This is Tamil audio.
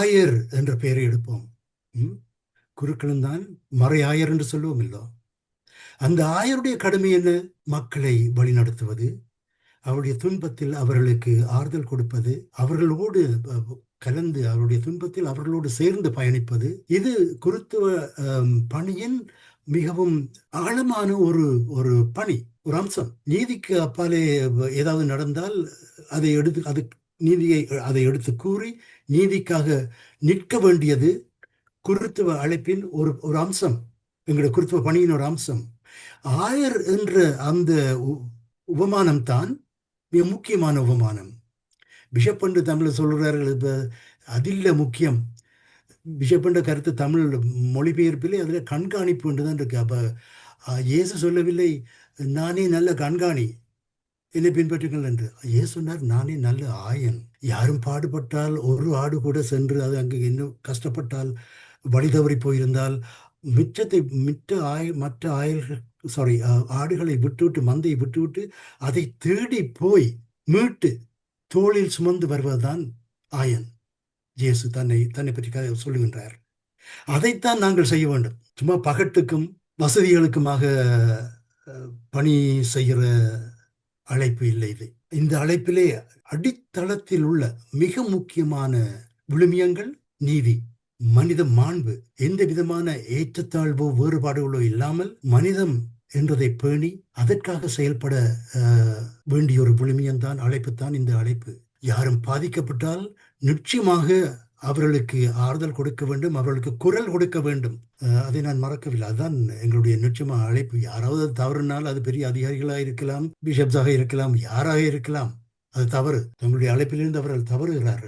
ஆயர் என்ற பெயரை எடுப்போம். ம்? குருக்களும் தான் மறை ஆயர் என்று சொல்லுவோம் இல்லோ. அந்த ஆயருடைய கடமை என்ன? மக்களை வழிநடத்துவது, அவருடைய துன்பத்தில் அவர்களுக்கு ஆறுதல் கொடுப்பது, அவர்களோடு கலந்து அவருடைய துன்பத்தில் அவர்களோடு சேர்ந்து பயணிப்பது. இது குருத்துவ பணியின் மிகவும் ஆழமான ஒரு ஒரு பணி, ஒரு அம்சம். நீதிக்கு அப்பாலே ஏதாவது நடந்தால் அதை எடுத்து அது நீதியை அதை எடுத்து கூறி நீதிக்காக நிற்க வேண்டியது குருத்துவ அழைப்பின் ஒரு ஒரு அம்சம், எங்களுடைய குருத்துவ பணியின் ஒரு அம்சம். ஆயர் என்ற அந்த உபமானம் தான் மிக முக்கியமான உபமானம். பிஷப் என்று தமிழ் சொல்கிறார்கள். இப்போ அதில் முக்கியம் பிஷப் என்ற கருத்து தமிழ் மொழிபெயர்ப்பிலே அதில் கண்காணிப்பு என்று தான் இருக்கு. அப்போ இயேசு சொல்லவில்லை நானே நல்ல கண்காணி, என்னை பின்பற்றுங்கள் என்று. இயேசு சொன்னார் நானே நல்ல ஆயன். யாரும் பாடுபட்டால் ஒரு ஆடு கூட சென்று அது அங்கு இன்னும் கஷ்டப்பட்டால் வழி தவறி போயிருந்தால் மற்ற ஆயல்கள் ஆடுகளை விட்டுவிட்டு மந்தையை விட்டுவிட்டு அதை தேடி போய் மீட்டு தோளில் சுமந்து வருவதுதான் ஆயன். இயேசு தன்னை தன்னை பற்றி சொல்லுகின்றார். அதைத்தான் நாங்கள் செய்ய வேண்டும். சும்மா பகட்டுக்கும் வசதிகளுக்குமாக பணி செய்கிற அழைப்பு இல்லை இது. இந்த அழைப்பிலே அடித்தளத்தில் உள்ள மிக முக்கியமான விழுமியங்கள் நீதி, மனித மாண்பு, எந்த விதமான ஏற்றத்தாழ்வோ வேறுபாடுகளோ இல்லாமல் மனிதம் என்றதை பேணி அதற்காக செயல்பட வேண்டிய ஒரு விழுமியம்தான் அழைப்புத்தான் இந்த அழைப்பு. யாரும் பாதிக்கப்பட்டால் நிச்சயமாக அவர்களுக்கு ஆறுதல் கொடுக்க வேண்டும், அவர்களுக்கு குரல் கொடுக்க வேண்டும். அதை நான் மறக்கவில்லை. அதுதான் எங்களுடைய நிச்சயமாக அழைப்பு. யாராவது தவறுனால் அது பெரிய அதிகாரிகளாக இருக்கலாம், பிஷப்ஸாக இருக்கலாம், யாராக இருக்கலாம், அது தவறு. தங்களுடைய அழைப்பிலிருந்து அவர்கள் தவறுகிறார்கள்.